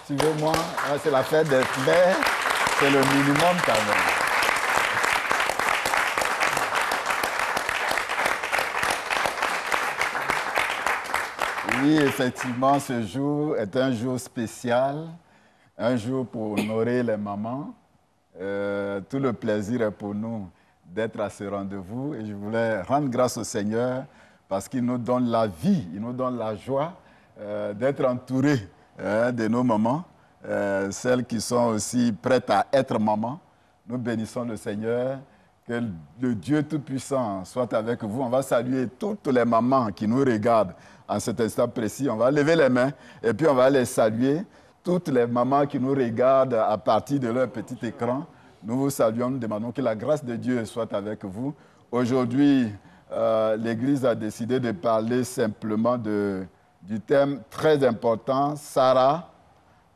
Suivez-moi. C'est la fête des mères. C'est le minimum quand même. Oui, effectivement, ce jour est un jour spécial, un jour pour honorer les mamans. Tout le plaisir est pour nous d'être à ce rendez-vous et je voulais rendre grâce au Seigneur parce qu'il nous donne la vie, il nous donne la joie d'être entourés de nos mamans, celles qui sont aussi prêtes à être mamans. Nous bénissons le Seigneur, que le Dieu Tout-Puissant soit avec vous. On va saluer toutes les mamans qui nous regardent en cet instant précis. On va lever les mains et puis on va les saluer. Toutes les mamans qui nous regardent à partir de leur petit écran, nous vous saluons, nous demandons que la grâce de Dieu soit avec vous. Aujourd'hui, l'Église a décidé de parler simplement du thème très important, Sarah,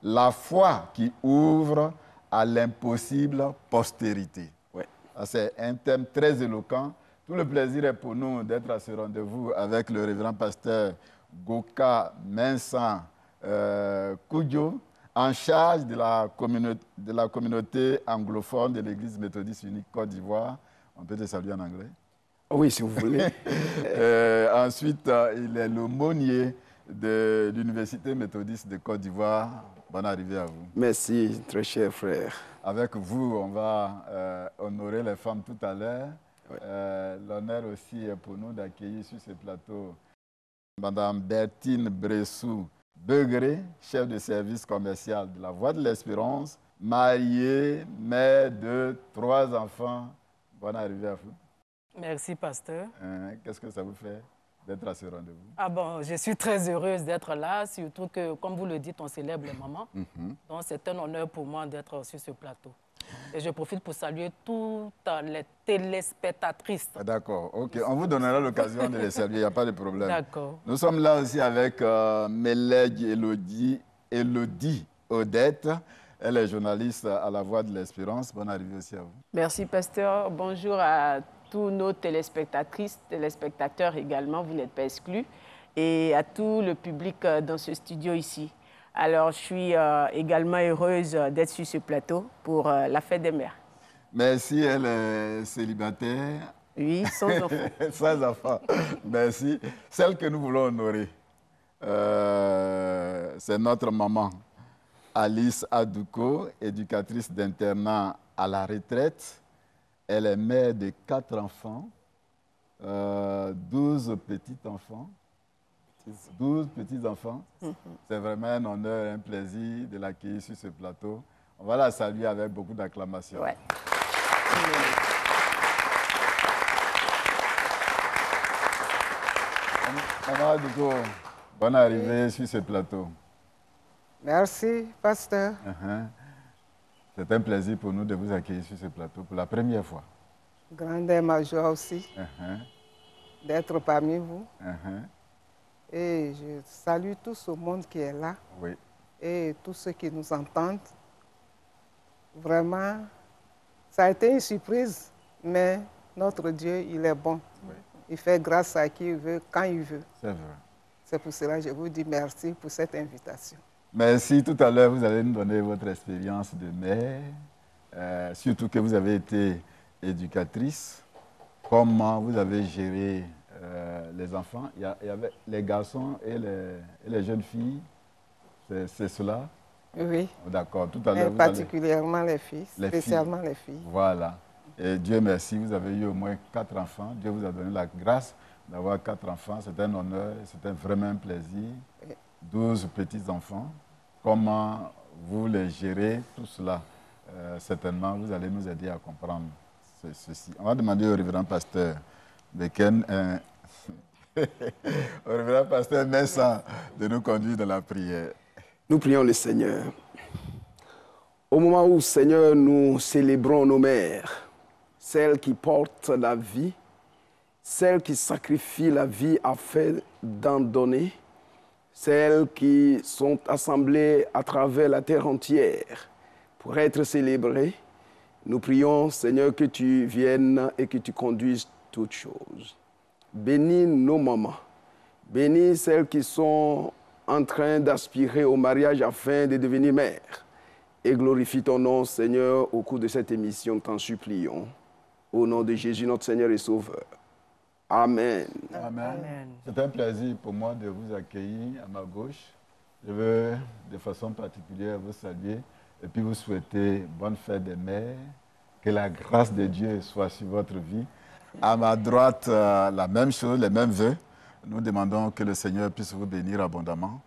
la foi qui ouvre à l'impossible postérité. Ouais. C'est un thème très éloquent. Tout le plaisir est pour nous d'être à ce rendez-vous avec le révérend pasteur Goka Mensan Koudjo, en charge de la communauté anglophone de l'Église méthodiste unique Côte d'Ivoire. On peut te saluer en anglais? Oui, si vous voulez. Ensuite, il est l'aumônier de l'Université méthodiste de Côte d'Ivoire. Bonne arrivée à vous. Merci, très cher frère. Avec vous, on va honorer les femmes tout à l'heure. Oui. L'honneur aussi est pour nous d'accueillir sur ce plateau Madame Bertine Bressou Begré, chef de service commercial de la Voie de l'Espérance, mariée, mère de 3 enfants. Bonne arrivée à vous. Merci, pasteur. Qu'est-ce que ça vous fait d'être à ce rendez-vous? Ah bon, je suis très heureuse d'être là, surtout que, comme vous le dites, on célèbre les mamans. Donc, c'est un honneur pour moi d'être sur ce plateau. Et je profite pour saluer toutes les téléspectatrices. D'accord, ok. On vous donnera l'occasion de les saluer, il n'y a pas de problème. D'accord. Nous sommes là aussi avec Meleg Elodie Odette. Elle est journaliste à la Voie de l'Espérance. Bonne arrivée aussi à vous. Merci, pasteur. Bonjour à tous nos téléspectatrices, téléspectateurs également, vous n'êtes pas exclus, et à tout le public dans ce studio ici. Alors, je suis également heureuse d'être sur ce plateau pour la fête des mères. Merci, elle est célibataire. Oui, sans enfants. Sans enfants, merci. Celle que nous voulons honorer, c'est notre maman, Alice Adouko, éducatrice d'internat à la retraite. Elle est mère de 4 enfants, 12 petits-enfants. 12 petits-enfants. C'est vraiment un honneur, un plaisir de l'accueillir sur ce plateau. On va la saluer avec beaucoup d'acclamations. Ouais. Maman Adouko, bonne arrivée sur ce plateau. Merci, pasteur. C'est un plaisir pour nous de vous accueillir sur ce plateau pour la première fois. Grande est ma joie aussi d'être parmi vous. Et je salue tout ce monde qui est là. Oui. Et tous ceux qui nous entendent. Vraiment, ça a été une surprise, mais notre Dieu, il est bon. Oui. Il fait grâce à qui il veut, quand il veut. C'est vrai. C'est pour cela que je vous dis merci pour cette invitation. Merci. Tout à l'heure, vous allez nous donner votre expérience de mère, surtout que vous avez été éducatrice. Comment vous avez géré les enfants? Il y avait les garçons et les jeunes filles. C'est cela? Oui. D'accord. Tout à l'heure, particulièrement les filles, spécialement les filles. Voilà. Et Dieu merci, vous avez eu au moins 4 enfants. Dieu vous a donné la grâce d'avoir 4 enfants. C'est un honneur, c'est vraiment un plaisir. 12 petits-enfants. Comment vous les gérez, tout cela? Certainement, vous allez nous aider à comprendre ceci. On va demander au révérend pasteur Beken, au révérend pasteur Mensan de nous conduire dans la prière. Nous prions le Seigneur. Au moment où, Seigneur, nous célébrons nos mères, celles qui portent la vie, celles qui sacrifient la vie afin d'en donner, celles qui sont assemblées à travers la terre entière pour être célébrées, nous prions, Seigneur, que tu viennes et que tu conduises toutes choses. Bénis nos mamans, bénis celles qui sont en train d'aspirer au mariage afin de devenir mères. Et glorifie ton nom, Seigneur, au cours de cette émission, t'en supplions. Au nom de Jésus, notre Seigneur et Sauveur. Amen. Amen. C'est un plaisir pour moi de vous accueillir à ma gauche. Je veux de façon particulière vous saluer et puis vous souhaiter bonne fête des mères. Que la grâce de Dieu soit sur votre vie. À ma droite, la même chose, les mêmes vœux. Nous demandons que le Seigneur puisse vous bénir abondamment.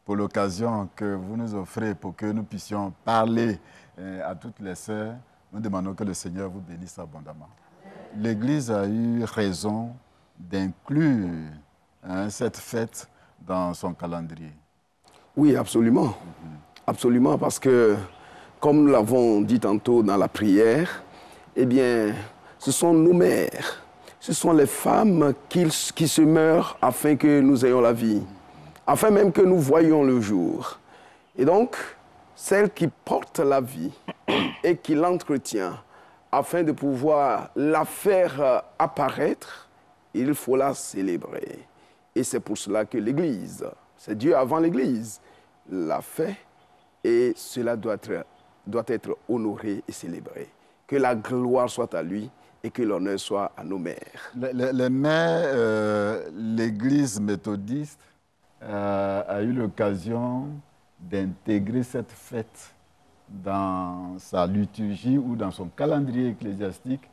Pour l'occasion que vous nous offrez pour que nous puissions parler à toutes les sœurs, nous demandons que le Seigneur vous bénisse abondamment. L'Église a eu raison d'inclure cette fête dans son calendrier. Oui, absolument. Absolument, parce que, comme nous l'avons dit tantôt dans la prière, eh bien, ce sont nos mères, ce sont les femmes qui se meurent afin que nous ayons la vie, afin même que nous voyions le jour. Et donc, celle qui porte la vie et qui l'entretient, afin de pouvoir la faire apparaître, il faut la célébrer. Et c'est pour cela que l'Église, c'est Dieu avant l'Église, l'a fait et cela doit être honoré et célébré. Que la gloire soit à lui et que l'honneur soit à nos mères. Les mères, l'Église méthodiste a eu l'occasion d'intégrer cette fête dans sa liturgie ou dans son calendrier ecclésiastique.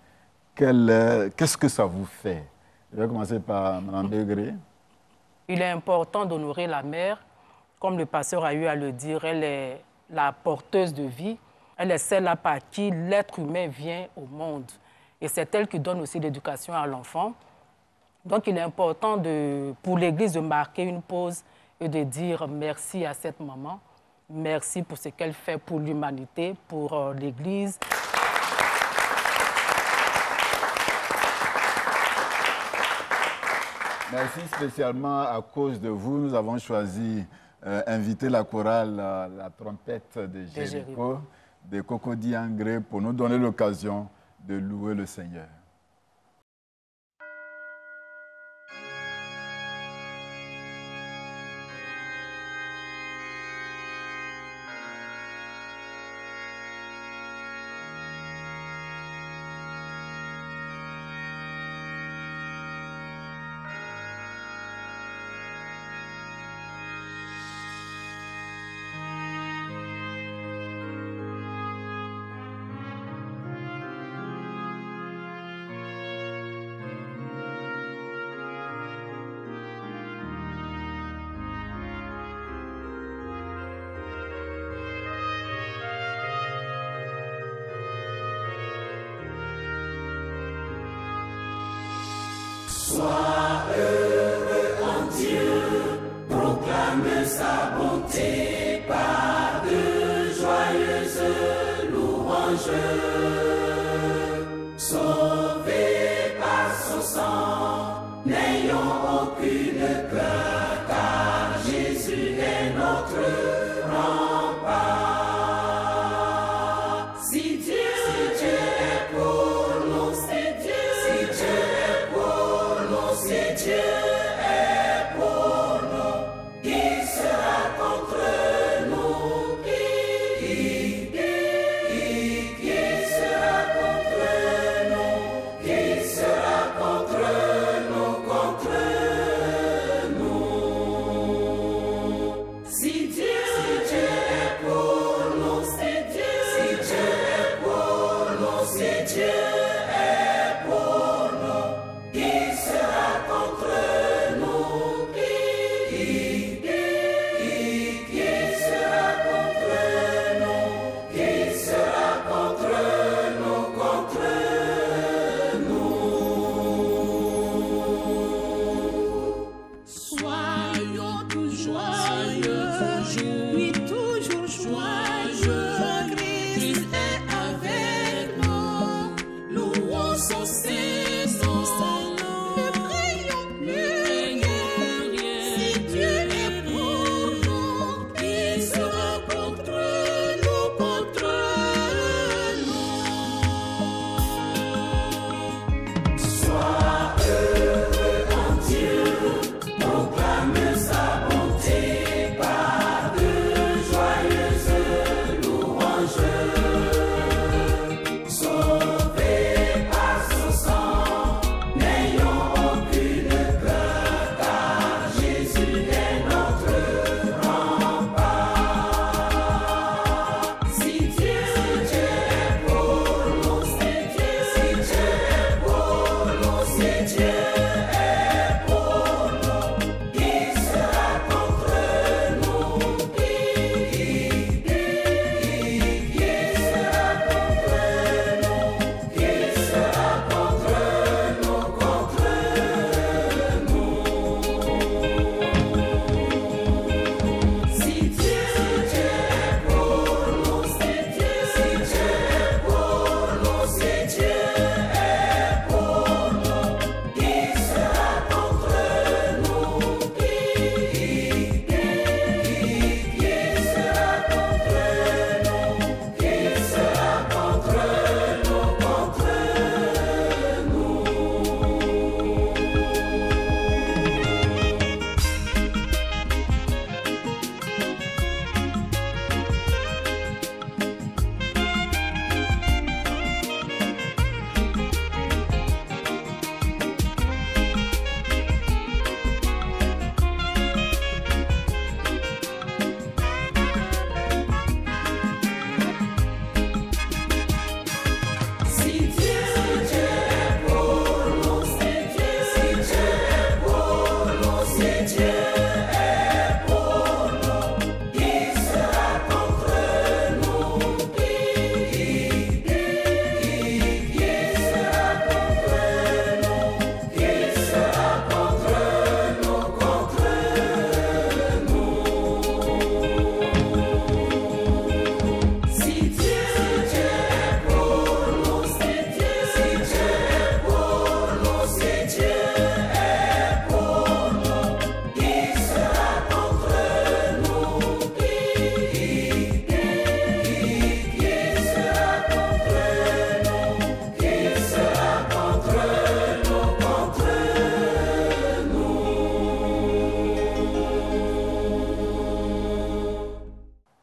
Qu'est-ce que ça vous fait? Je vais commencer par Mme Degré. Il est important d'honorer la mère. Comme le pasteur a eu à le dire, elle est la porteuse de vie. Elle est celle par qui l'être humain vient au monde. Et c'est elle qui donne aussi l'éducation à l'enfant. Donc, il est important pour l'Église de marquer une pause et de dire merci à cette maman. Merci pour ce qu'elle fait pour l'humanité, pour l'Église. Merci spécialement à cause de vous. Nous avons choisi inviter la chorale, la trompette de Jéricho, de Cocody Angré, pour nous donner l'occasion de louer le Seigneur. Sois heureux en Dieu, proclame sa bonté par de joyeuses louanges. Sauvés par son sang, n'ayons aucune peur, car Jésus est notre rempart. Si Dieu est pour nous, si Dieu est pour nous, qui sera contre nous? Qui sera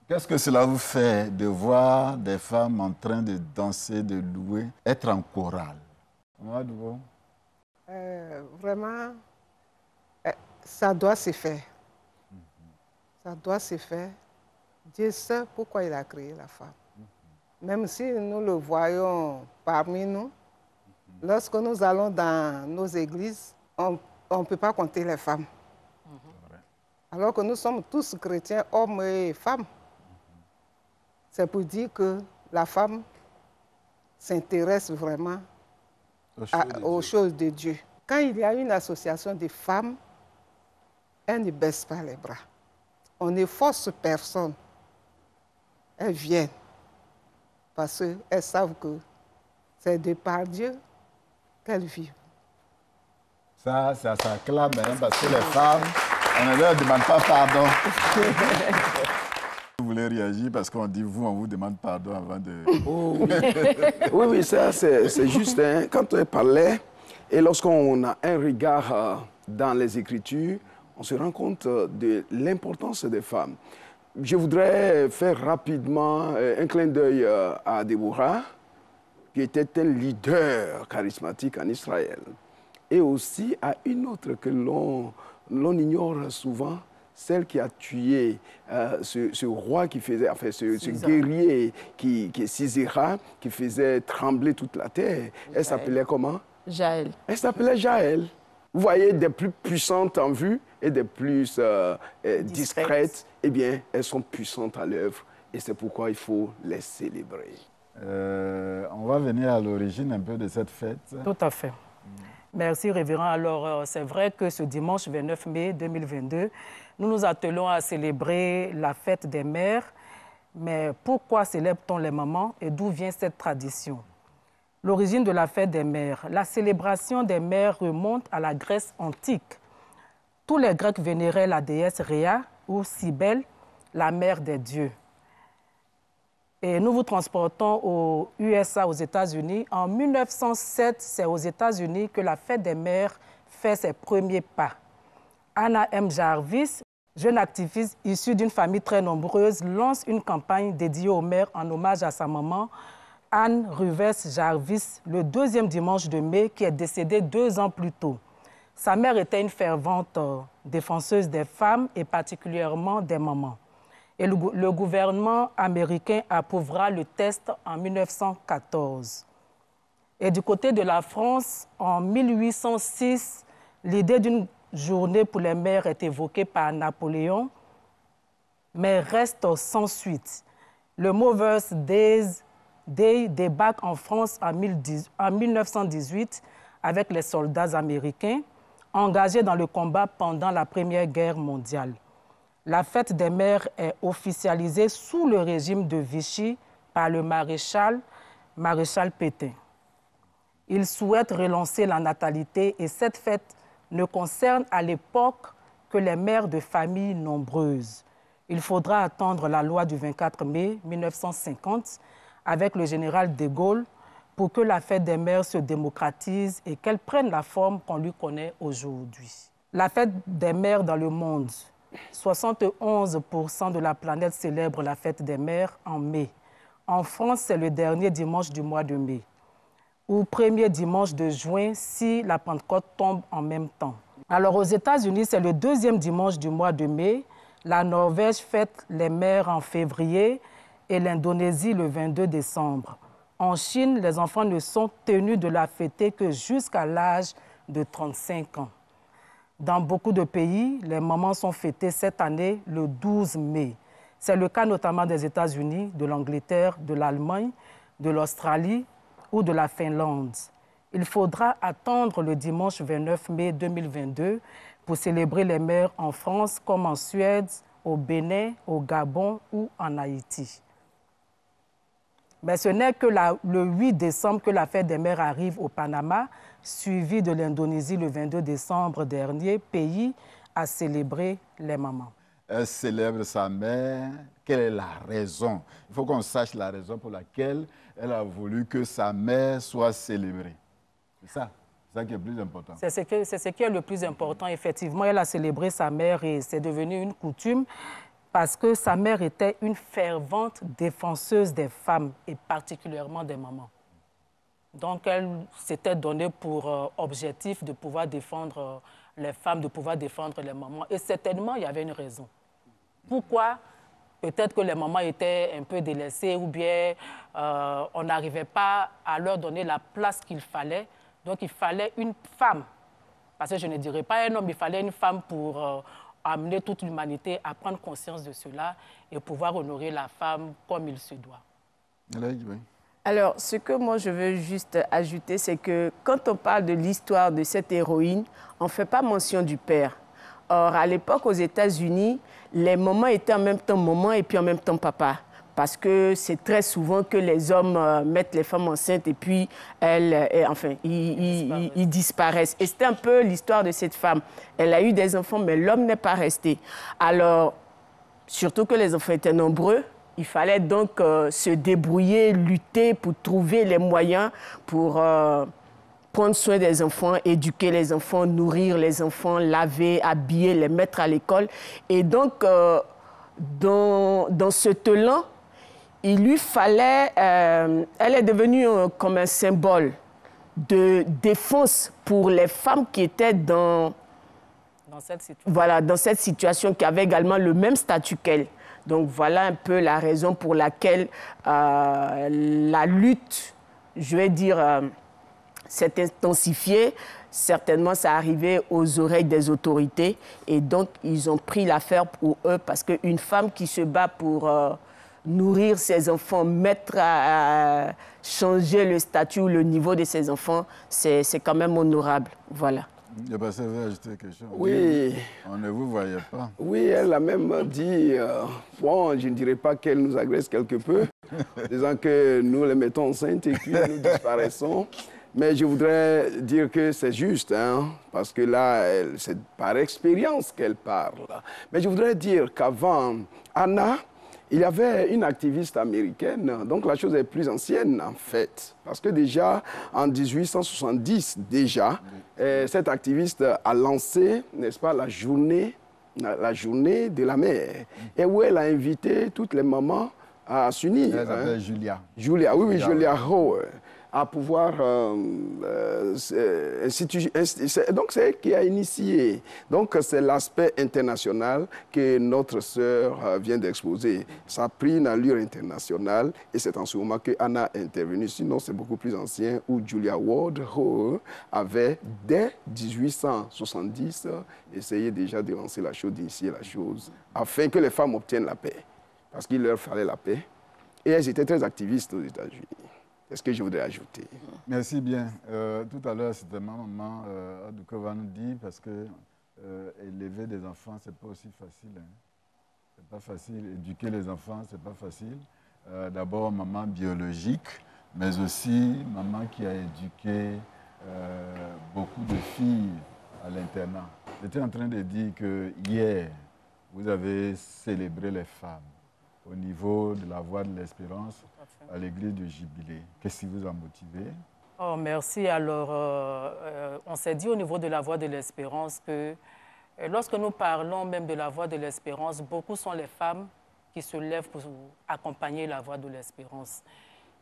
Qu'est-ce que cela vous fait de voir des femmes en train de danser, de louer, être en chorale? Vraiment, ça doit se faire. Ça doit se faire. Dieu sait pourquoi il a créé la femme. Même si nous le voyons parmi nous, lorsque nous allons dans nos églises, on ne peut pas compter les femmes. Alors que nous sommes tous chrétiens, hommes et femmes. C'est pour dire que la femme s'intéresse vraiment aux choses de Dieu. Quand il y a une association de femmes, elles ne baissent pas les bras. On ne force personne. Elles viennent parce qu'elles savent que c'est de par Dieu qu'elles vivent. Ça clame, hein, parce que les femmes, on ne leur demande pas pardon. Vous voulez réagir parce qu'on dit vous, on vous demande pardon avant de... Oh, oui, ça c'est juste. Hein. Quand on parlait, et lorsqu'on a un regard dans les Écritures, on se rend compte de l'importance des femmes. Je voudrais faire rapidement un clin d'œil à Déborah, qui était un leader charismatique en Israël. Et aussi à une autre que l'on ignore souvent, celle qui a tué ce roi qui faisait, enfin ce guerrier qui est Sisera, qui faisait trembler toute la terre. Elle s'appelait comment? Jaël. Elle s'appelait Jaël. Vous voyez, des plus puissantes en vue et des plus discrètes, eh bien, elles sont puissantes à l'œuvre. Et c'est pourquoi il faut les célébrer. On va venir à l'origine un peu de cette fête. Tout à fait. Merci, révérend. Alors, c'est vrai que ce dimanche 29 mai 2022, nous nous attelons à célébrer la fête des mères. Mais pourquoi célèbre-t-on les mamans et d'où vient cette tradition? L'origine de la fête des mères. La célébration des mères remonte à la Grèce antique. Tous les Grecs vénéraient la déesse Rhea ou Cybèle, la mère des dieux. Et nous vous transportons aux USA, aux États-Unis. En 1907, c'est aux États-Unis que la fête des mères fait ses premiers pas. Anna M. Jarvis, jeune activiste issue d'une famille très nombreuse, lance une campagne dédiée aux mères en hommage à sa maman, Anne Rivers Jarvis, le 2e dimanche de mai, qui est décédée 2 ans plus tôt. Sa mère était une fervente défenseuse des femmes et particulièrement des mamans. Et le gouvernement américain approuvera le test en 1914. Et du côté de la France, en 1806, l'idée d'une journée pour les mères est évoquée par Napoléon, mais reste sans suite. Le Mother's Day débarque en France en 1918 avec les soldats américains engagés dans le combat pendant la Première Guerre mondiale. La fête des mères est officialisée sous le régime de Vichy par le maréchal Pétain. Il souhaite relancer la natalité et cette fête ne concerne à l'époque que les mères de familles nombreuses. Il faudra attendre la loi du 24 mai 1950 avec le général de Gaulle pour que la fête des mères se démocratise et qu'elle prenne la forme qu'on lui connaît aujourd'hui. La fête des mères dans le monde. 71% de la planète célèbre la fête des mères en mai. En France, c'est le dernier dimanche du mois de mai, ou premier dimanche de juin si la Pentecôte tombe en même temps. Alors aux États-Unis, c'est le 2e dimanche du mois de mai. La Norvège fête les mères en février et l'Indonésie le 22 décembre. En Chine, les enfants ne sont tenus de la fêter que jusqu'à l'âge de 35 ans. Dans beaucoup de pays, les mamans sont fêtées cette année le 12 mai. C'est le cas notamment des États-Unis, de l'Angleterre, de l'Allemagne, de l'Australie ou de la Finlande. Il faudra attendre le dimanche 29 mai 2022 pour célébrer les mères en France comme en Suède, au Bénin, au Gabon ou en Haïti. Mais ce n'est que le 8 décembre que la fête des mères arrive au Panama, suivie de l'Indonésie le 22 décembre dernier, pays à célébrer les mamans. Elle célèbre sa mère. Quelle est la raison? Il faut qu'on sache la raison pour laquelle elle a voulu que sa mère soit célébrée. C'est ça qui est le plus important. C'est ce qui est le plus important, effectivement. Elle a célébré sa mère et c'est devenu une coutume parce que sa mère était une fervente défenseuse des femmes et particulièrement des mamans. Donc, elle s'était donnée pour objectif de pouvoir défendre les femmes, de pouvoir défendre les mamans. Et certainement, il y avait une raison. Pourquoi? Peut-être que les mamans étaient un peu délaissées ou bien on n'arrivait pas à leur donner la place qu'il fallait. Donc, il fallait une femme. Parce que je ne dirais pas un homme, il fallait une femme pour amener toute l'humanité à prendre conscience de cela et pouvoir honorer la femme comme il se doit. Oui. Alors, ce que moi je veux juste ajouter, c'est que quand on parle de l'histoire de cette héroïne, on ne fait pas mention du père. Or, à l'époque, aux États-Unis, les mamans étaient en même temps maman et puis en même temps papa. Parce que c'est très souvent que les hommes mettent les femmes enceintes et puis ils disparaissent. Et c'était un peu l'histoire de cette femme. Elle a eu des enfants, mais l'homme n'est pas resté. Alors, surtout que les enfants étaient nombreux, il fallait donc se débrouiller, lutter pour trouver les moyens pour prendre soin des enfants, éduquer les enfants, nourrir les enfants, laver, habiller, les mettre à l'école. Et donc, dans ce telant, il lui fallait... elle est devenue comme un symbole de défense pour les femmes qui étaient dans cette situation. Voilà, dans cette situation, qui avaient également le même statut qu'elle. Donc, voilà un peu la raison pour laquelle la lutte, je vais dire, s'est intensifiée. Certainement, ça arrivait aux oreilles des autorités. Et donc, ils ont pris l'affaire pour eux parce qu'une femme qui se bat pour nourrir ses enfants, mettre à changer le statut ou le niveau de ses enfants, c'est quand même honorable. Voilà. Je pensais que vous ajouter quelque chose. Oui. On ne vous voyait pas. Oui, elle a même dit, bon, je ne dirais pas qu'elle nous agresse quelque peu, disant que nous les mettons enceintes et puis nous disparaissons. Mais je voudrais dire que c'est juste, hein, parce que là, c'est par expérience qu'elle parle. Mais je voudrais dire qu'avant Anna, il y avait une activiste américaine, donc la chose est plus ancienne en fait. Parce que déjà, en 1870, cette activiste a lancé, n'est-ce pas, la journée de la mère. Et où elle a invité toutes les mamans à s'unir. Elle s'appelle Julia. Julia, oui, Julia Howe. À pouvoir... donc, c'est elle qui a initié. Donc, c'est l'aspect international que notre sœur vient d'exposer. Ça a pris une allure internationale et c'est en ce moment que Anna est intervenue. Sinon, c'est beaucoup plus ancien où Julia Ward Howe avait, dès 1870, essayé déjà de lancer la chose, d'initier la chose, afin que les femmes obtiennent la paix. Parce qu'il leur fallait la paix. Et elles étaient très activistes aux États-Unis. C'est ce que je voudrais ajouter. Merci bien. Tout à l'heure, c'était ma maman Adukova nous dit, parce que élever des enfants, ce n'est pas aussi facile. Hein. Ce n'est pas facile. Éduquer les enfants, ce n'est pas facile. D'abord, maman biologique, mais aussi maman qui a éduqué beaucoup de filles à l'internat. J'étais en train de dire que hier, vous avez célébré les femmes au niveau de la Voie de l'Espérance à l'église du Jubilé. Qu'est-ce qui vous a motivé? Oh, merci. Alors, on s'est dit au niveau de la Voie de l'Espérance que lorsque nous parlons même de la Voie de l'Espérance, beaucoup sont les femmes qui se lèvent pour accompagner la Voie de l'Espérance.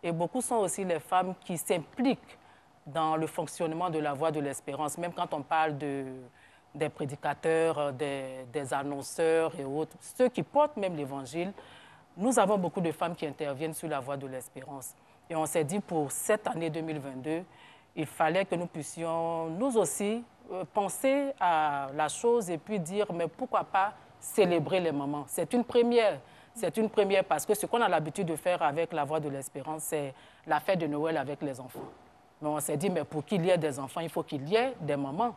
Et beaucoup sont aussi les femmes qui s'impliquent dans le fonctionnement de la Voie de l'Espérance, même quand on parle des prédicateurs, des annonceurs et autres, ceux qui portent même l'Évangile. Nous avons beaucoup de femmes qui interviennent sur la Voie de l'Espérance. Et on s'est dit pour cette année 2022, il fallait que nous puissions, nous aussi, penser à la chose et puis dire, mais pourquoi pas célébrer les mamans? C'est une première. C'est une première parce que ce qu'on a l'habitude de faire avec la Voie de l'Espérance, c'est la fête de Noël avec les enfants. Mais on s'est dit, mais pour qu'il y ait des enfants, il faut qu'il y ait des mamans.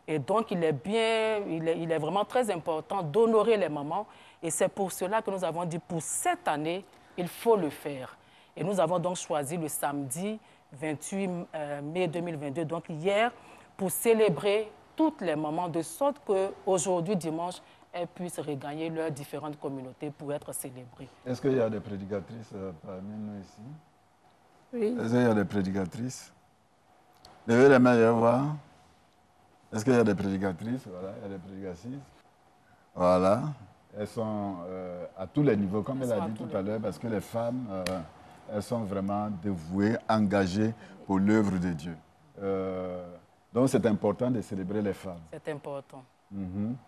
Et donc, il est vraiment très important d'honorer les mamans. Et c'est pour cela que nous avons dit, pour cette année, il faut le faire. Et nous avons donc choisi le samedi 28 mai 2022, donc hier, pour célébrer toutes les mamans, de sorte qu'aujourd'hui, dimanche, elles puissent regagner leurs différentes communautés pour être célébrées. Est-ce qu'il y a des prédicatrices parmi nous ici? Oui. Est-ce qu'il y a des prédicatrices? Levez les mains, je vais voir. Est-ce qu'il y a des prédicatrices? Voilà, il y a des prédicatrices. Voilà. elles sont à tous les niveaux, comme elle a dit tout à l'heure, parce que les femmes, elles sont vraiment dévouées, engagées pour l'œuvre de Dieu. Donc c'est important de célébrer les femmes. C'est important.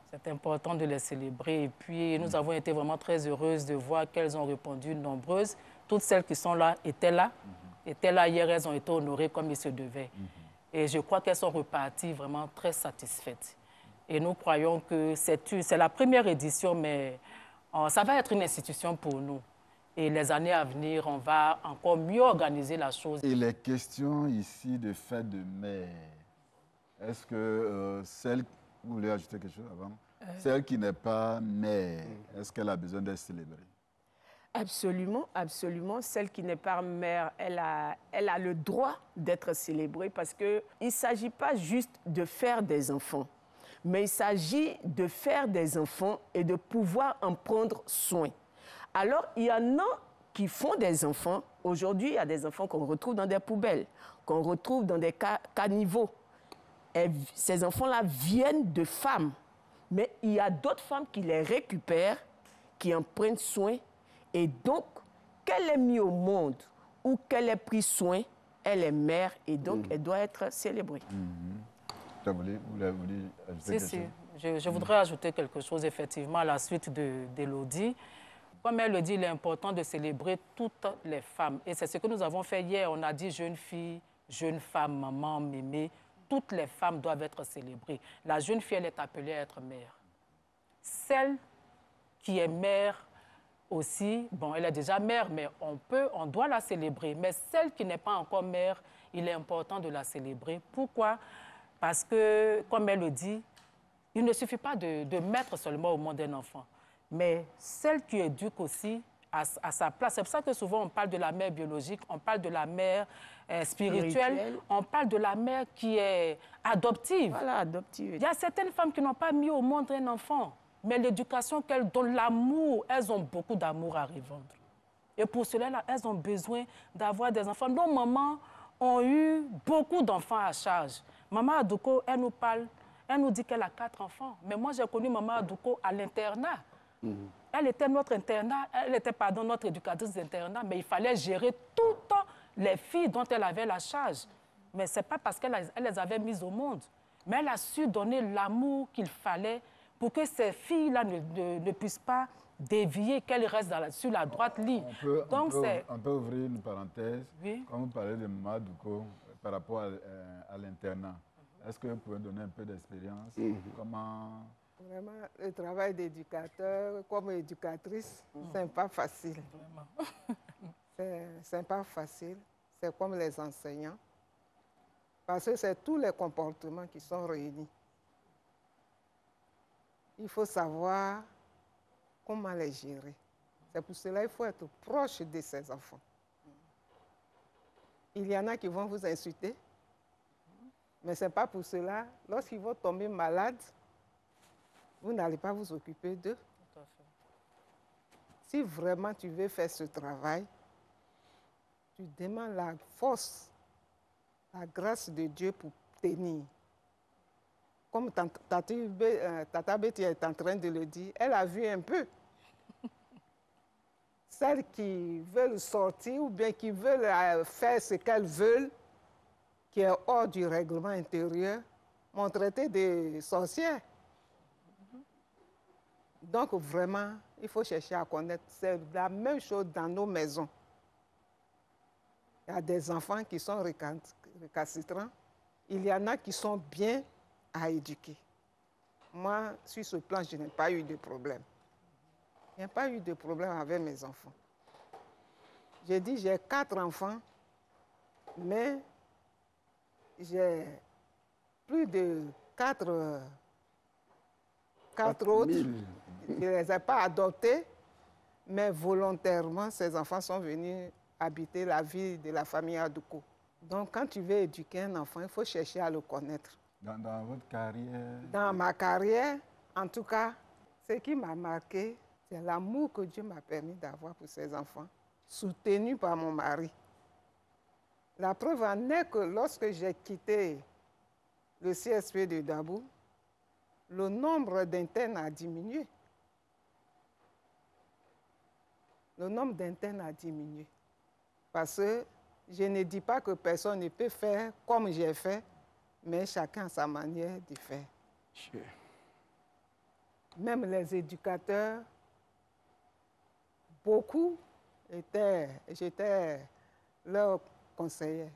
C'est important de les célébrer. Et puis, nous avons été vraiment très heureuses de voir qu'elles ont répondu nombreuses. Toutes celles qui sont là étaient là. Hier, elles ont été honorées comme il se devait. Et je crois qu'elles sont reparties vraiment très satisfaites. Et nous croyons que c'est la première édition, mais ça va être une institution pour nous. Et les années à venir, on va encore mieux organiser la chose. Et les questions ici de fête de mère, est-ce que celle... Vous voulez ajouter quelque chose avant? Celle qui n'est pas mère, est-ce qu'elle a besoin d'être célébrée? Absolument, absolument. Celle qui n'est pas mère, elle a le droit d'être célébrée parce qu'il ne s'agit pas juste de faire des enfants, mais il s'agit de faire des enfants et de pouvoir en prendre soin. Alors, il y en a qui font des enfants. Aujourd'hui, il y a des enfants qu'on retrouve dans des poubelles, qu'on retrouve dans des caniveaux. Et ces enfants-là viennent de femmes. Mais il y a d'autres femmes qui les récupèrent, qui en prennent soin. Et donc, qu'elle est mise au monde ou qu'elle ait pris soin, elle est mère et donc elle doit être célébrée. Vous voulez ajouter quelque chose? Je voudrais ajouter quelque chose, effectivement, à la suite d'Élodie. Comme elle le dit, il est important de célébrer toutes les femmes. Et c'est ce que nous avons fait hier. On a dit jeune fille, jeune femme, maman, mémé. Toutes les femmes doivent être célébrées. La jeune fille, elle est appelée à être mère. Celle qui est mère aussi, bon, elle est déjà mère, mais on doit la célébrer. Mais celle qui n'est pas encore mère, il est important de la célébrer. Pourquoi? Parce que, comme elle le dit, il ne suffit pas de mettre seulement au monde un enfant, mais celle qui éduque aussi à sa place. C'est pour ça que souvent on parle de la mère biologique, on parle de la mère spirituelle, on parle de la mère qui est adoptive. Voilà, adoptive. Il y a certaines femmes qui n'ont pas mis au monde un enfant, mais l'éducation qu'elles donnent, l'amour, elles ont beaucoup d'amour à revendre. Et pour cela, là, elles ont besoin d'avoir des enfants. Nos mamans ont eu beaucoup d'enfants à charge. Maman Adouko, elle nous parle, elle nous dit qu'elle a 4 enfants. Mais moi, j'ai connu Maman Adouko à l'internat. Elle était notre internat, elle était, notre éducatrice d'internat, mais il fallait gérer toutes les filles dont elle avait la charge. Mais ce n'est pas parce qu'elle les avait mises au monde, mais elle a su donner l'amour qu'il fallait pour que ces filles-là ne puissent pas dévier, qu'elles restent sur la droite ligne. On peut ouvrir une parenthèse. Oui. Quand vous parlez de Maman Adouko par rapport à l'internat, est-ce que vous pouvez donner un peu d'expérience? Comment... Vraiment, le travail d'éducateur, comme éducatrice, c'est pas facile. C'est pas facile. C'est comme les enseignants. Parce que c'est tous les comportements qui sont réunis. Il faut savoir comment les gérer. C'est pour cela qu'il faut être proche de ces enfants. Il y en a qui vont vous insulter, mais ce n'est pas pour cela. Lorsqu'ils vont tomber malades, vous n'allez pas vous occuper d'eux. Tout à fait. Si vraiment tu veux faire ce travail, tu demandes la force, la grâce de Dieu pour tenir. Comme Tata Betty est en train de le dire, elle a vu un peu. Celles qui veulent sortir ou bien qui veulent faire ce qu'elles veulent, qui est hors du règlement intérieur, m'ont traité de sorcière. Donc, vraiment, il faut chercher à connaître. C'est la même chose dans nos maisons. Il y a des enfants qui sont récalcitrants. Il y en a qui sont bien à éduquer. Moi, sur ce plan, je n'ai pas eu de problème. Je n'ai pas eu de problème avec mes enfants. J'ai dit, j'ai 4 enfants, mais j'ai plus de 4 autres. Je ne les ai pas adoptés, mais volontairement, ces enfants sont venus habiter la vie de la famille Adouko. Donc, quand tu veux éduquer un enfant, il faut chercher à le connaître. Dans votre carrière? Dans ma carrière, en tout cas, ce qui m'a marqué, c'est l'amour que Dieu m'a permis d'avoir pour ces enfants, soutenu par mon mari. La preuve en est que lorsque j'ai quitté le CSP de Dabou, le nombre d'internes a diminué. le nombre d'internes a diminué. Parce que je ne dis pas que personne ne peut faire comme j'ai fait, mais chacun a sa manière de faire. Sure. Même les éducateurs, beaucoup j'étais leur conseiller.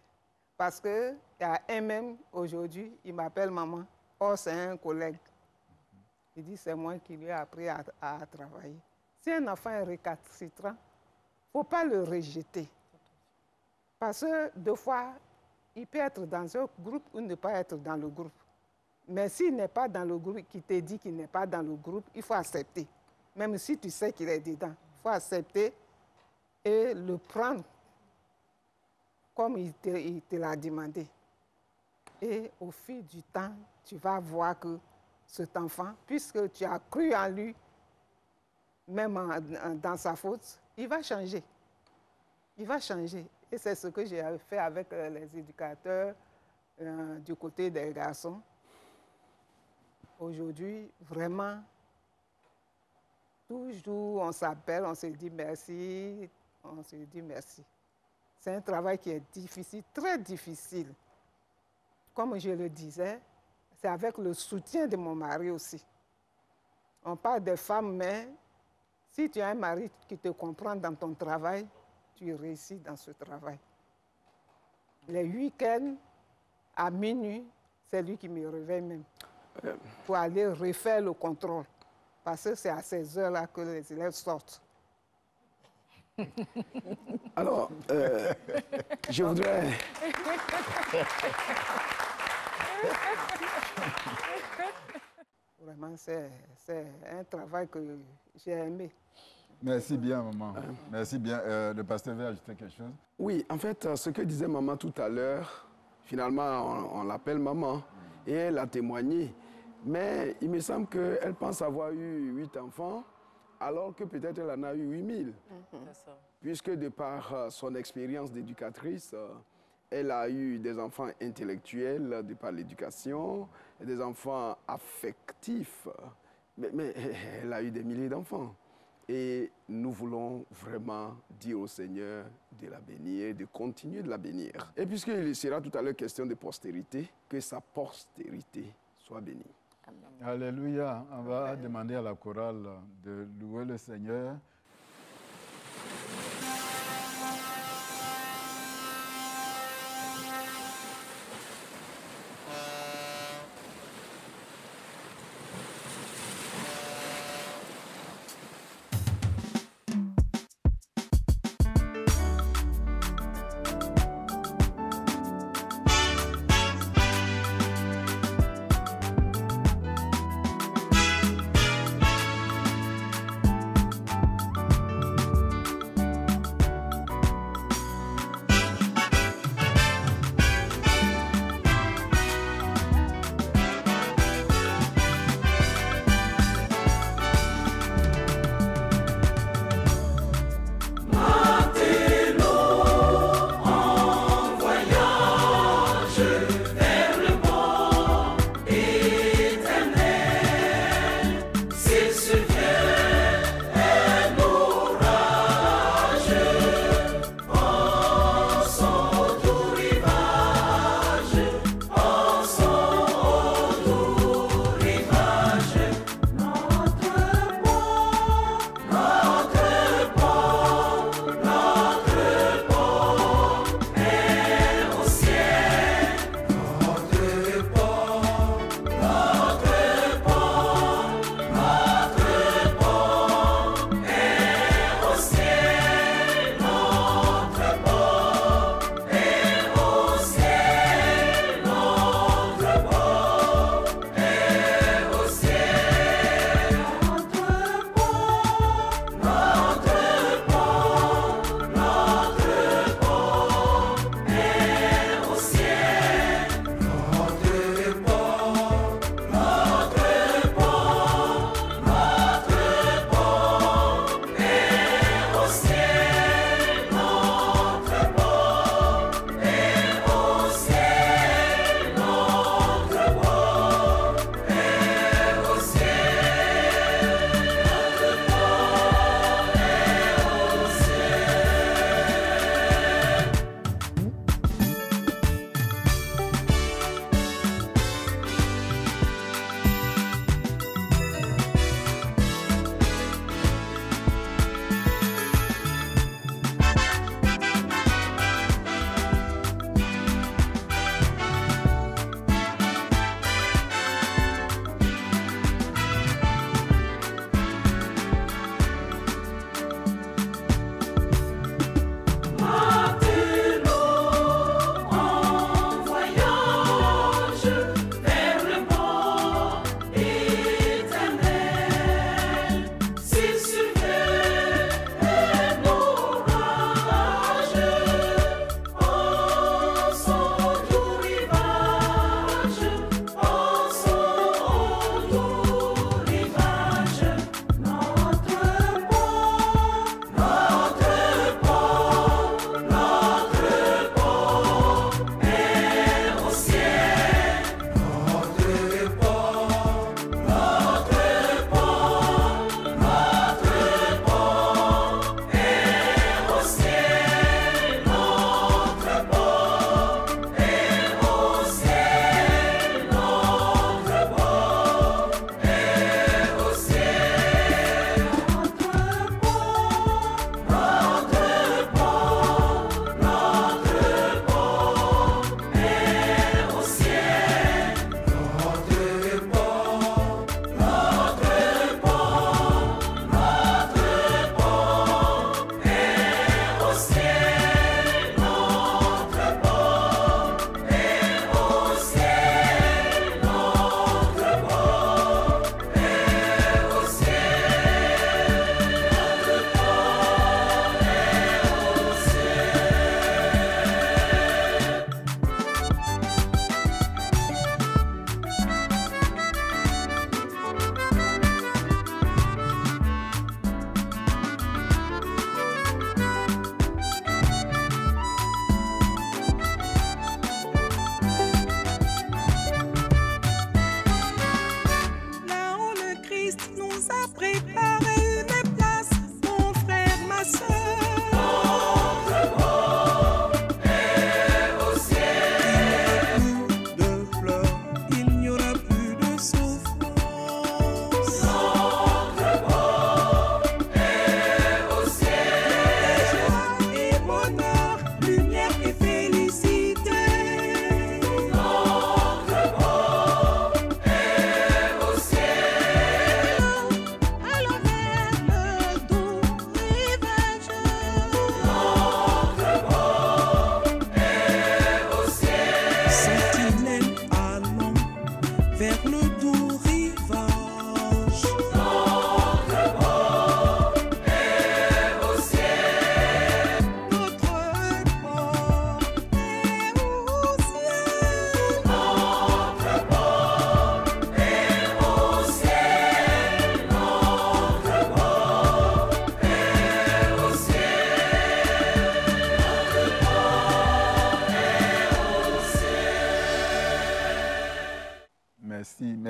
Parce qu'il y a un même aujourd'hui, il m'appelle maman. Oh, c'est un collègue. Il dit c'est moi qui lui ai appris à travailler. Si un enfant est récalcitrant, il ne faut pas le rejeter. Parce que deux fois, il peut être dans un groupe ou ne pas être dans le groupe. Mais s'il n'est pas dans le groupe, qui te dit qu'il n'est pas dans le groupe, il faut accepter. Même si tu sais qu'il est dedans, il faut accepter et le prendre comme il te l'a demandé. Et au fil du temps, tu vas voir que cet enfant, puisque tu as cru en lui, même dans sa faute, il va changer. Il va changer. Et c'est ce que j'ai fait avec les éducateurs du côté des garçons. Aujourd'hui, vraiment, toujours on s'appelle, on se dit merci, on se dit merci. C'est un travail qui est difficile, très difficile. Comme je le disais, c'est avec le soutien de mon mari aussi. On parle des femmes, mais si tu as un mari qui te comprend dans ton travail, tu réussis dans ce travail. Les week-ends, à minuit, c'est lui qui me réveille même pour aller refaire le contrôle. Parce que c'est à ces heures-là que les élèves sortent. Alors, je voudrais... Vraiment, c'est un travail que j'ai aimé. Merci bien, maman. Merci bien. Le pasteur veut ajouter quelque chose? Oui, en fait, ce que disait maman tout à l'heure, finalement, on l'appelle maman, et elle a témoigné. Mais il me semble qu'elle pense avoir eu 8 enfants, alors que peut-être elle en a eu 8000. C'est ça. Puisque de par son expérience d'éducatrice, elle a eu des enfants intellectuels de par l'éducation, des enfants affectifs, mais elle a eu des milliers d'enfants. Et nous voulons vraiment dire au Seigneur de la bénir, de continuer de la bénir. Et puisqu'il sera tout à l'heure question de postérité, que sa postérité soit bénie. Alléluia. On va demander à la chorale de louer le Seigneur.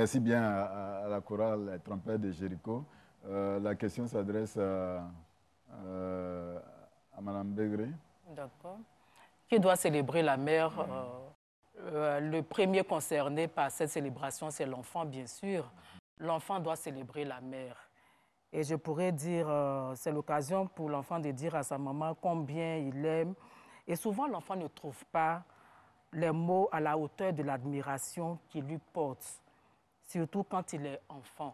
Voici bien à la chorale Les Trompettes de Jéricho. La question s'adresse à Mme Begré. D'accord. Qui doit célébrer la mère? Le premier concerné par cette célébration, c'est l'enfant, bien sûr. L'enfant doit célébrer la mère. Et je pourrais dire, c'est l'occasion pour l'enfant de dire à sa maman combien il l'aime. Et souvent, l'enfant ne trouve pas les mots à la hauteur de l'admiration qu'il lui porte, surtout quand il est enfant.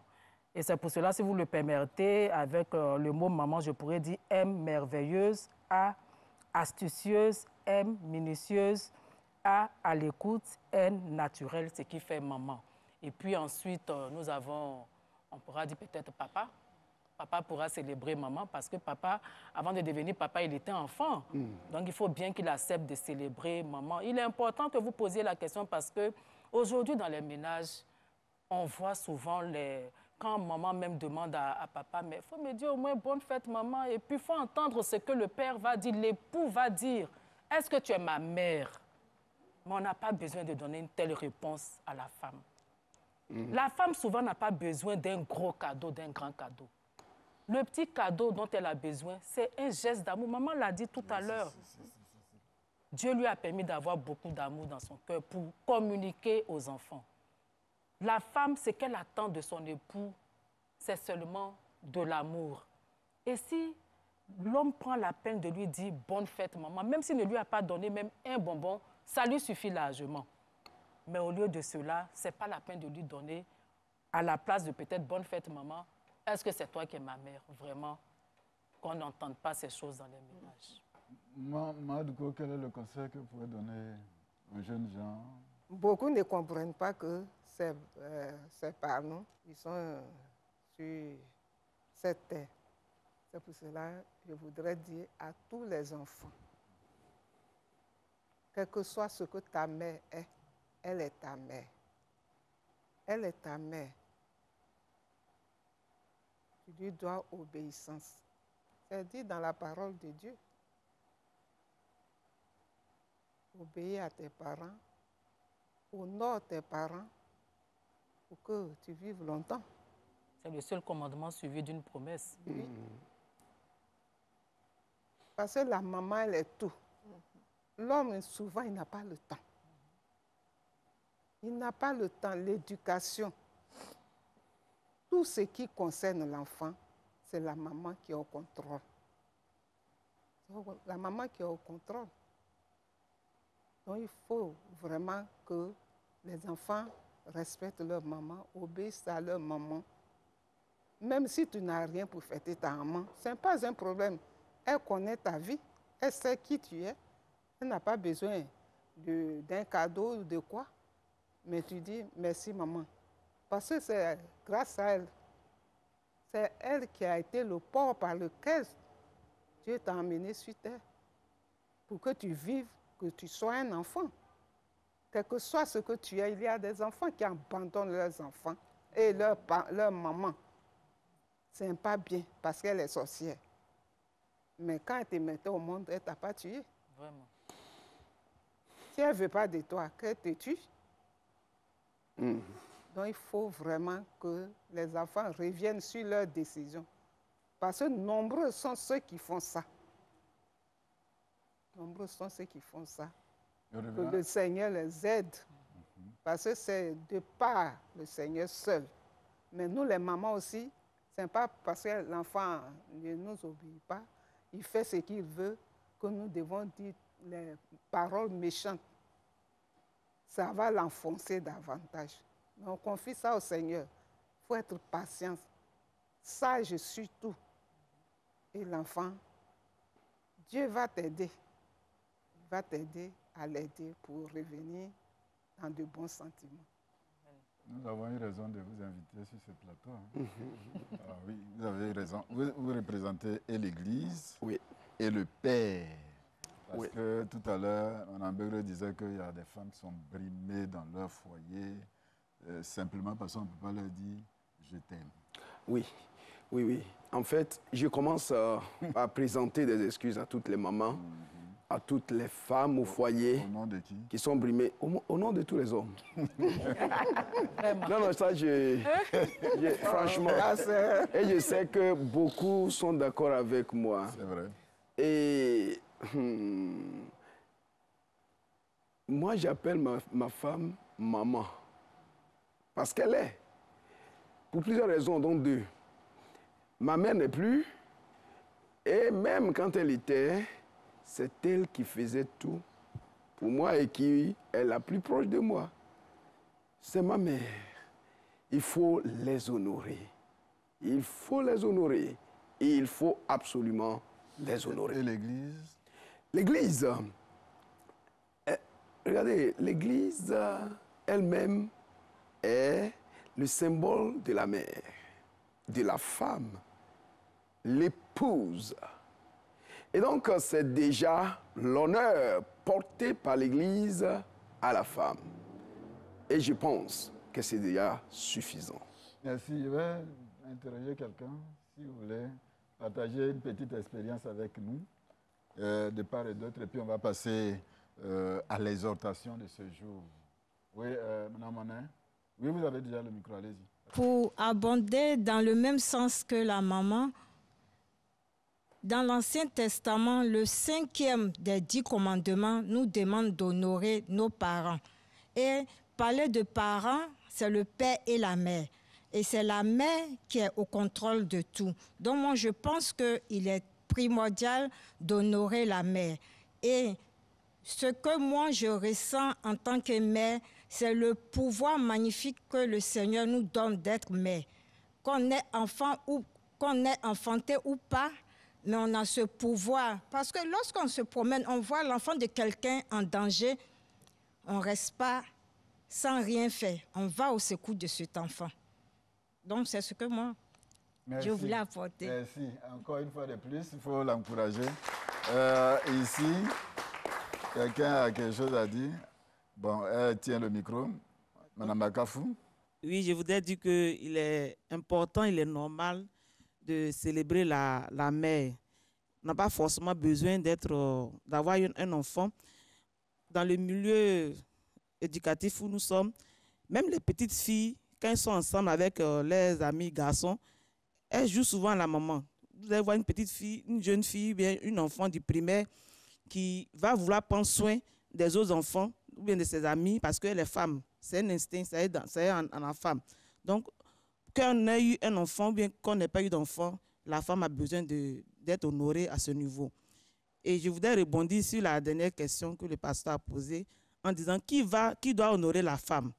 Et c'est pour cela, si vous le permettez, avec le mot maman, je pourrais dire M merveilleuse, A astucieuse, M minutieuse, A à l'écoute, N naturel, ce qui fait maman. Et puis ensuite, nous avons, on pourra dire peut-être papa. Papa pourra célébrer maman parce que papa, avant de devenir papa, il était enfant. Donc, il faut bien qu'il accepte de célébrer maman. Il est important que vous posiez la question parce qu'aujourd'hui, dans les ménages, on voit souvent quand maman même demande à papa, mais il faut me dire au moins bonne fête maman. Et puis, il faut entendre ce que le père va dire, l'époux va dire. Est-ce que tu es ma mère? Mais on n'a pas besoin de donner une telle réponse à la femme. La femme, souvent, n'a pas besoin d'un gros cadeau, d'un grand cadeau. Le petit cadeau dont elle a besoin, c'est un geste d'amour. Maman l'a dit tout à l'heure. Dieu lui a permis d'avoir beaucoup d'amour dans son cœur pour communiquer aux enfants. La femme, ce qu'elle attend de son époux, c'est seulement de l'amour. Et si l'homme prend la peine de lui dire « bonne fête, maman », même s'il ne lui a pas donné même un bonbon, ça lui suffit largement. Mais au lieu de cela, ce n'est pas la peine de lui donner, à la place de peut-être « bonne fête, maman », est-ce que c'est toi qui es ma mère, vraiment, qu'on n'entende pas ces choses dans les ménages? Madouko, quel est le conseil que vous pouvez donner aux jeunes gens? Beaucoup ne comprennent pas que c'est par nous, ils sont sur cette terre. C'est pour cela que je voudrais dire à tous les enfants, quel que soit ce que ta mère est, elle est ta mère. Elle est ta mère. Tu lui dois obéissance. C'est dit dans la parole de Dieu. Obéis à tes parents, honore tes parents pour que tu vives longtemps. C'est le seul commandement suivi d'une promesse. Oui. Parce que la maman, elle est tout. L'homme, souvent, il n'a pas le temps. Il n'a pas le temps. L'éducation, tout ce qui concerne l'enfant, c'est la maman qui est au contrôle. La maman qui est au contrôle. Donc, il faut vraiment que les enfants respectent leur maman, obéissent à leur maman. Même si tu n'as rien pour fêter ta maman, ce n'est pas un problème. Elle connaît ta vie, elle sait qui tu es. Elle n'a pas besoin d'un cadeau ou de quoi. Mais tu dis merci maman. Parce que c'est grâce à elle. C'est elle qui a été le port par lequel Dieu t'a emmené sur terre. Pour que tu vives, que tu sois un enfant. Quel que soit ce que tu es, il y a des enfants qui abandonnent leurs enfants et leur maman. Ce n'est pas bien parce qu'elle est sorcière. Mais quand elle te mettait au monde, elle ne t'a pas tué. Vraiment. Si elle ne veut pas de toi, qu'elle te tue. Donc il faut vraiment que les enfants reviennent sur leurs décisions. Parce que nombreux sont ceux qui font ça. Nombreux sont ceux qui font ça. Que le Seigneur les aide. Parce que c'est de par le Seigneur seul. Mais nous, les mamans aussi, ce n'est pas parce que l'enfant ne nous obéit pas, il fait ce qu'il veut, que nous devons dire les paroles méchantes. Ça va l'enfoncer davantage. Mais on confie ça au Seigneur. Il faut être patient, sage surtout. Et l'enfant, Dieu va t'aider. Il va t'aider à l'aider pour revenir dans de bons sentiments. Nous avons eu raison de vous inviter sur ce plateau. Ah oui, vous avez raison. Vous représentez et l'Église et le Père. Parce que tout à l'heure, Mme Begré disait qu'il y a des femmes qui sont brimées dans leur foyer simplement parce qu'on ne peut pas leur dire « je t'aime ». Oui. En fait, je commence à présenter des excuses à toutes les mamans à toutes les femmes au foyer Au nom de qui? qui sont brimées, au nom de tous les hommes. Vraiment. Non, ça, franchement, et je sais que beaucoup sont d'accord avec moi. C'est vrai. Et moi, j'appelle ma femme maman. Parce qu'elle est. Pour plusieurs raisons, dont deux. Ma mère n'est plus. Et même quand elle était, c'est elle qui faisait tout pour moi et qui est la plus proche de moi. C'est ma mère. Il faut les honorer. Il faut les honorer. Et il faut absolument les honorer. Et l'Église? L'Église, regardez, l'Église elle-même est le symbole de la mère, de la femme, l'épouse. Et donc, c'est déjà l'honneur porté par l'Église à la femme. Et je pense que c'est déjà suffisant. Merci. Je vais interroger quelqu'un, si vous voulez, partager une petite expérience avec nous, de part et d'autre, et puis on va passer à l'exhortation de ce jour. Oui, Mme Monin. Oui, vous avez déjà le micro, allez-y. Pour abonder dans le même sens que la maman, dans l'Ancien Testament, le 5e des 10 commandements nous demande d'honorer nos parents. Et parler de parents, c'est le père et la mère. Et c'est la mère qui est au contrôle de tout. Donc moi, je pense qu'il est primordial d'honorer la mère. Et ce que moi, je ressens en tant que mère, c'est le pouvoir magnifique que le Seigneur nous donne d'être mère. Qu'on est enfant ou qu'on est enfanté ou pas, mais on a ce pouvoir. Parce que lorsqu'on se promène, on voit l'enfant de quelqu'un en danger, on ne reste pas sans rien faire. On va au secours de cet enfant. Donc, c'est ce que moi, Merci. je voulais apporter. Merci. Encore une fois de plus, il faut l'encourager. Ici, quelqu'un a quelque chose à dire. Bon, elle tient le micro. Madame Bakafou. Oui, je voudrais dire qu'il est important, il est normal de célébrer la mère. On n'a pas forcément besoin d'avoir un enfant. Dans le milieu éducatif où nous sommes, même les petites filles, quand elles sont ensemble avec leurs amis garçons, elles jouent souvent la maman. Vous allez voir une petite fille, une jeune fille, bien une enfant du primaire qui va vouloir prendre soin des autres enfants ou bien de ses amis parce qu'elle est femme. C'est un instinct, ça est en la femme. Donc, qu'on ait eu un enfant ou bien qu'on n'ait pas eu d'enfant, la femme a besoin d'être honorée à ce niveau. Et je voudrais rebondir sur la dernière question que le pasteur a posée en disant qui doit honorer la femme.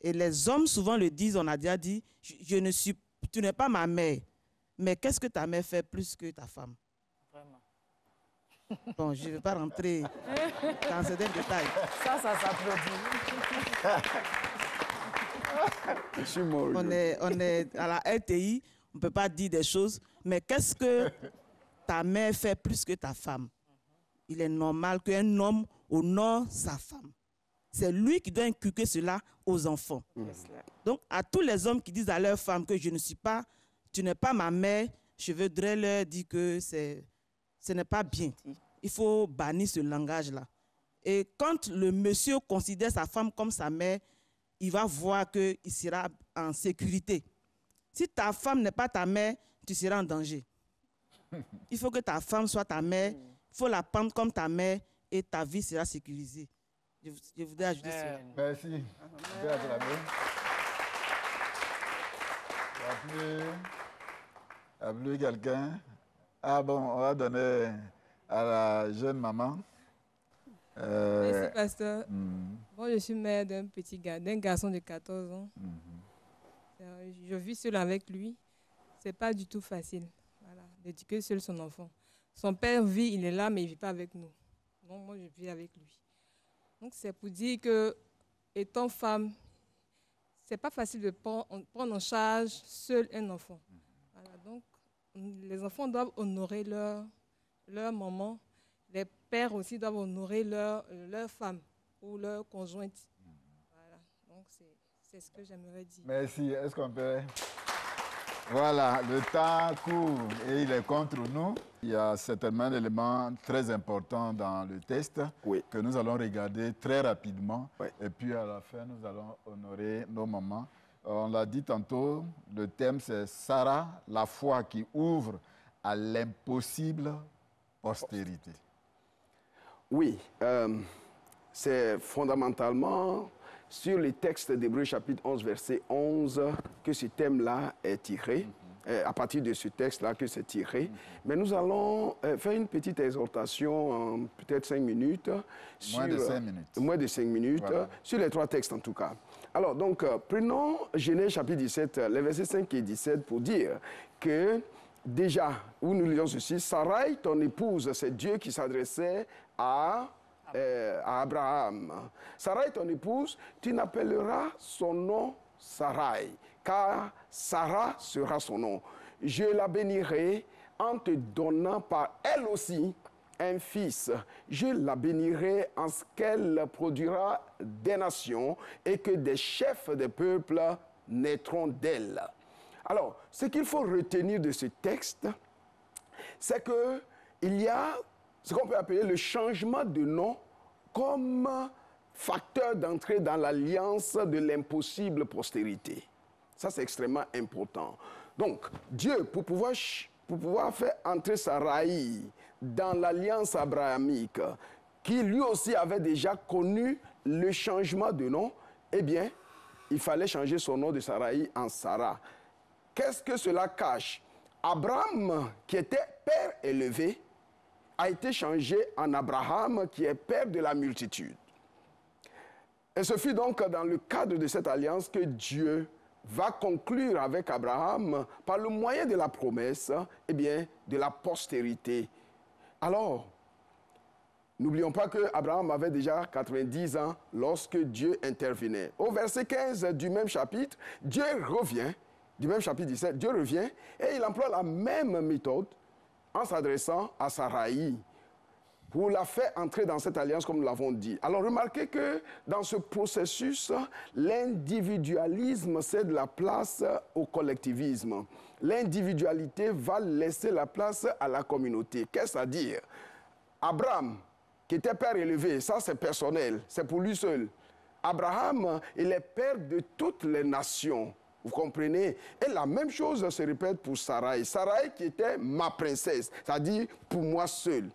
Et les hommes souvent le disent, on a déjà dit, tu n'es pas ma mère, mais qu'est-ce que ta mère fait plus que ta femme? Vraiment. Bon, je ne vais pas rentrer dans certains détails. Ça s'applaudit. On est à la RTI, on ne peut pas dire des choses, mais qu'est-ce que ta mère fait plus que ta femme? Il est normal qu'un homme honore sa femme. C'est lui qui doit inculquer cela aux enfants. Donc, à tous les hommes qui disent à leur femme que tu n'es pas ma mère, je voudrais leur dire que ce n'est pas bien. Il faut bannir ce langage-là. Et quand le monsieur considère sa femme comme sa mère, il va voir qu'il sera en sécurité. Si ta femme n'est pas ta mère, tu seras en danger. Il faut que ta femme soit ta mère, il faut la prendre comme ta mère et ta vie sera sécurisée. Je voudrais ajouter cela. Merci. Je vais acclamer. Appeler quelqu'un. Ah bon, on va donner à la jeune maman. Merci, pasteur. Moi, je suis mère d'un garçon de 14 ans. Je vis seule avec lui. C'est pas du tout facile. Voilà, d'éduquer seul son enfant. Son père vit, il est là, mais il ne vit pas avec nous. Donc, moi, je vis avec lui. Donc, c'est pour dire que, étant femme, c'est pas facile de prendre en charge seul un enfant. Voilà, donc, les enfants doivent honorer leur maman. Les pères aussi doivent honorer leur femme ou leur conjointe. Voilà, donc c'est ce que j'aimerais dire. Merci. Est-ce qu'on peut Voilà, le temps court et il est contre nous. Il y a certainement un élément très important dans le test que nous allons regarder très rapidement. Et puis à la fin, nous allons honorer nos mamans. On l'a dit tantôt, le thème c'est Sarah, la foi qui ouvre à l'impossible postérité. Oui, c'est fondamentalement sur les textes d'Hébreux chapitre 11, verset 11, que ce thème-là est tiré. À partir de ce texte-là que c'est tiré. Mais nous allons faire une petite exhortation en peut-être 5 minutes. Moins de 5 minutes. Moins de 5 minutes, voilà. Sur les 3 textes en tout cas. Alors donc, prenons Genèse chapitre 17, les versets 5 et 17 pour dire que déjà, où nous lisons ceci, Sarai, ton épouse, c'est Dieu qui s'adressait à Abraham. Sarai, ton épouse, tu n'appelleras son nom Sarai, car Sarah sera son nom. Je la bénirai en te donnant par elle aussi un fils. Je la bénirai en ce qu'elle produira des nations et que des chefs des peuples naîtront d'elle. Alors, ce qu'il faut retenir de ce texte, c'est qu'il y a ce qu'on peut appeler le changement de nom comme facteur d'entrée dans l'alliance de l'impossible postérité. Ça, c'est extrêmement important. Donc, Dieu, pour pouvoir faire entrer Sarai dans l'alliance abrahamique, qui lui aussi avait déjà connu le changement de nom, eh bien, il fallait changer son nom de Sarai en Sarah. Qu'est-ce que cela cache? Abraham, qui était père élevé, a été changé en Abraham, qui est père de la multitude. Et ce fut donc dans le cadre de cette alliance que Dieu va conclure avec Abraham, par le moyen de la promesse, eh bien, de la postérité. Alors, n'oublions pas qu'Abraham avait déjà 90 ans lorsque Dieu intervenait. Au verset 15 du même chapitre, Dieu revient, du même chapitre 17, Dieu revient et il emploie la même méthode en s'adressant à Sarai pour la faire entrer dans cette alliance comme nous l'avons dit. Alors remarquez que dans ce processus, l'individualisme cède la place au collectivisme. L'individualité va laisser la place à la communauté. Qu'est-ce à dire? Abraham, qui était père élevé, ça c'est personnel, c'est pour lui seul. Abraham, il est père de toutes les nations. Vous comprenez? Et la même chose se répète pour Sarai. Sarai qui était ma princesse, c'est-à-dire pour moi seul,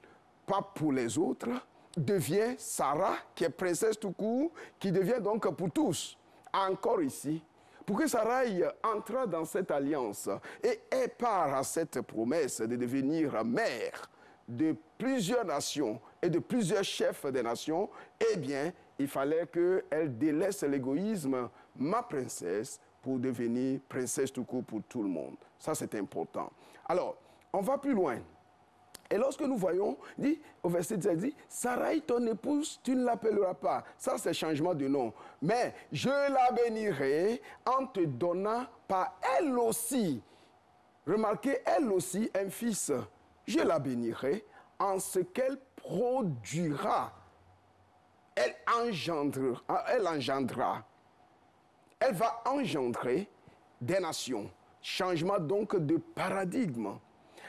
pas pour les autres, devient Sarah, qui est princesse tout court, qui devient donc pour tous. Encore ici, pour que Sarai entre dans cette alliance et ait part à cette promesse de devenir mère de plusieurs nations et de plusieurs chefs des nations, eh bien, il fallait qu'elle délaisse l'égoïsme, ma princesse, pour devenir princesse tout court pour tout le monde. Ça, c'est important. Alors, on va plus loin. Et lorsque nous voyons, dit, au verset 10, dit, Sarai, ton épouse, tu ne l'appelleras pas. Ça, c'est changement de nom. Mais je la bénirai en te donnant par elle aussi. Remarquez, elle aussi, un fils. Je la bénirai en ce qu'elle produira. Elle engendrera. Elle va engendrer des nations. Changement donc de paradigme.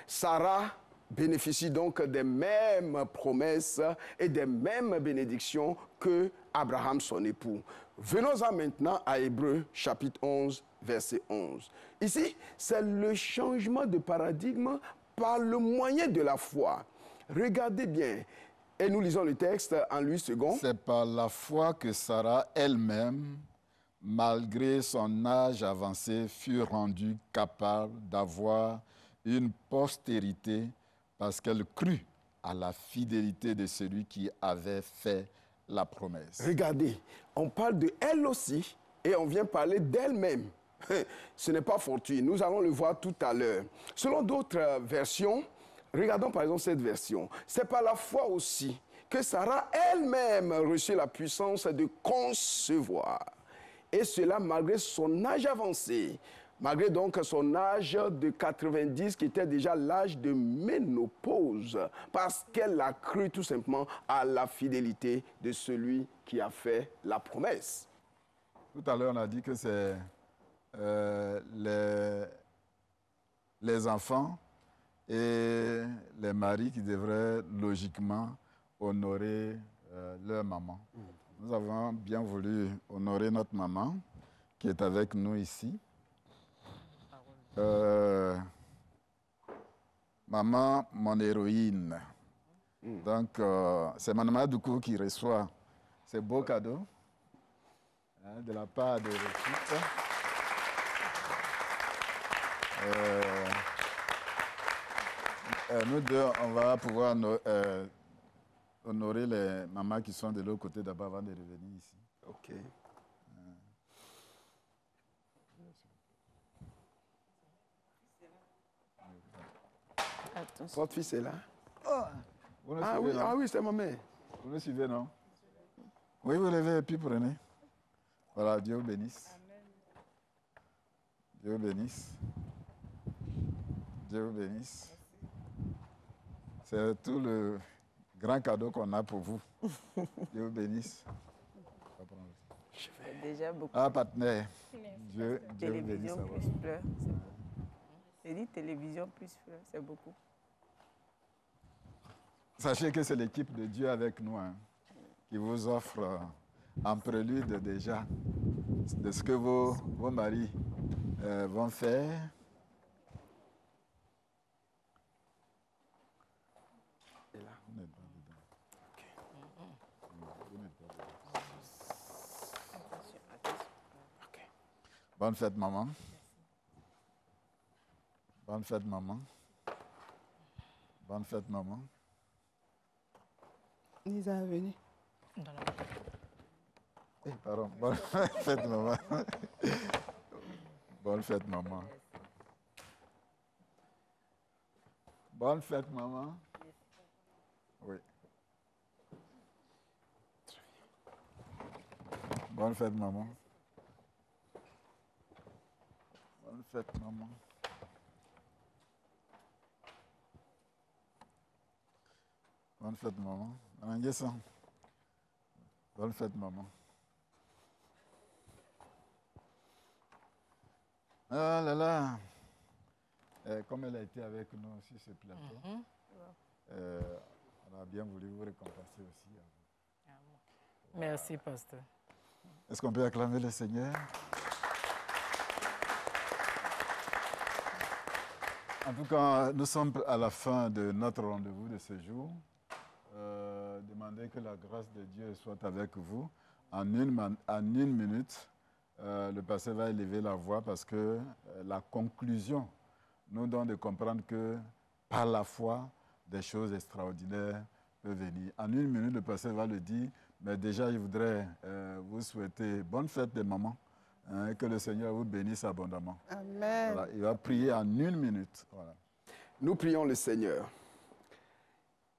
Sarah bénéficie donc des mêmes promesses et des mêmes bénédictions que Abraham, son époux. Venons-en maintenant à Hébreux, chapitre 11, verset 11. Ici, c'est le changement de paradigme par le moyen de la foi. Regardez bien, et nous lisons le texte en 8 secondes. C'est par la foi que Sarah elle-même, malgré son âge avancé, fut rendue capable d'avoir une postérité parce qu'elle crut à la fidélité de celui qui avait fait la promesse. Regardez, on parle de elle aussi et on vient parler d'elle-même. Ce n'est pas fortuit, nous allons le voir tout à l'heure. Selon d'autres versions, regardons par exemple cette version. C'est par la foi aussi que Sarah elle-même reçut la puissance de concevoir. Et cela malgré son âge avancé. Malgré donc son âge de 90 qui était déjà l'âge de ménopause, parce qu'elle a cru tout simplement à la fidélité de celui qui a fait la promesse. Tout à l'heure, on a dit que c'est les enfants et les maris qui devraient logiquement honorer leur maman. Nous avons bien voulu honorer notre maman qui est avec nous ici. Maman, mon héroïne. Donc, c'est Maman Doukou qui reçoit ces beaux cadeaux de la part de l'équipe. Nous deux, on va pouvoir honorer les mamans qui sont de l'autre côté d'abord avant de revenir ici. OK. Attention. Votre fils est là? Vous nous Ah suivez, oui, non? ah oui, c'est ma mère. Vous me suivez, non? Oui, vous levez et puis prenez. Voilà, Dieu vous bénisse. Dieu vous bénisse. Dieu vous bénisse. C'est tout le grand cadeau qu'on a pour vous. Dieu vous bénisse. C'est déjà beaucoup. Ah, partenaire. Dieu vous bénisse. Télévision plus fleurs, c'est beaucoup. J'ai dit télévision plus fleurs, c'est beaucoup. Sachez que c'est l'équipe de Dieu avec nous hein, qui vous offre en prélude déjà de ce que vos maris vont faire. Et là. Vous n'êtes pas dedans. OK. Vous n'êtes pas dedans. Attention, attention. OK. Bonne fête, maman. Bonne fête, maman. Bonne fête, maman. Lisa est venue. Pardon. Bonne fête, maman. Bonne fête, maman. Bonne fête, maman. Oui. Bonne fête, maman. Bonne fête, maman. Bonne fête, maman. Bonne fête, maman. Ah là là. Comme elle a été avec nous sur ce plateau, on a bien voulu vous récompenser aussi. Merci, pasteur. Est-ce qu'on peut acclamer le Seigneur? En tout cas, nous sommes à la fin de notre rendez-vous de ce jour. Demandez que la grâce de Dieu soit avec vous. En une minute, le pasteur va élever la voix parce que la conclusion nous donne de comprendre que par la foi, des choses extraordinaires peuvent venir. En une minute, le pasteur va le dire, mais déjà, je voudrais vous souhaiter bonne fête des mamans. Hein, que le Seigneur vous bénisse abondamment. Amen. Voilà, il va prier en une minute. Voilà. Nous prions le Seigneur.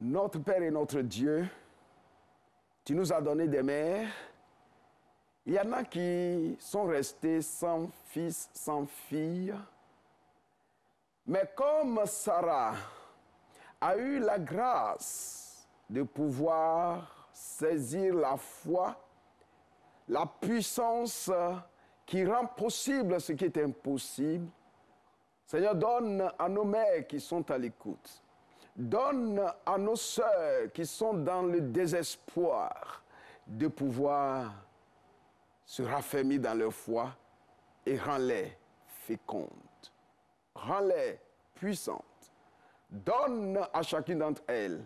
Notre Père et notre Dieu, tu nous as donné des mères. Il y en a qui sont restés sans fils, sans fille. Mais comme Sarah a eu la grâce de pouvoir saisir la foi, la puissance qui rend possible ce qui est impossible, Seigneur, donne à nos mères qui sont à l'écoute, donne à nos sœurs qui sont dans le désespoir de pouvoir se raffermir dans leur foi et rends-les fécondes, rends-les puissantes. Donne à chacune d'entre elles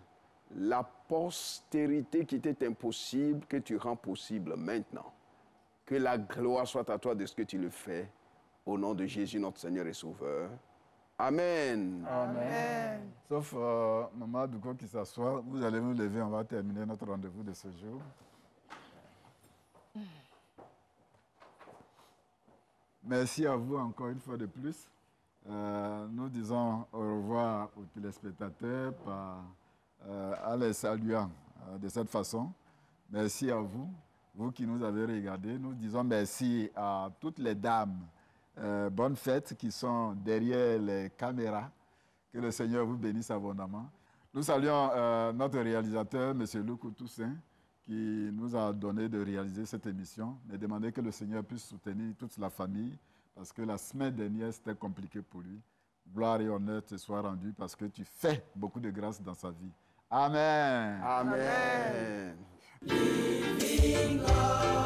la postérité qui était impossible, que tu rends possible maintenant. Que la gloire soit à toi de ce que tu le fais. Au nom de Jésus, notre Seigneur et Sauveur. Amen. Amen. Sauf Maman Doukou qui s'assoit. Vous allez nous lever, on va terminer notre rendez-vous de ce jour. Merci à vous encore une fois de plus. Nous disons au revoir aux téléspectateurs en les saluant de cette façon. Merci à vous, vous qui nous avez regardés. Nous disons merci à toutes les dames. Bonne fête qui sont derrière les caméras. Que le Seigneur vous bénisse abondamment. Nous saluons notre réalisateur, M. Loukou Toussaint, qui nous a donné de réaliser cette émission. Mais demander que le Seigneur puisse soutenir toute la famille, parce que la semaine dernière, c'était compliqué pour lui. gloire et honneur te soient rendus parce que tu fais beaucoup de grâce dans sa vie. Amen. Amen. Living God.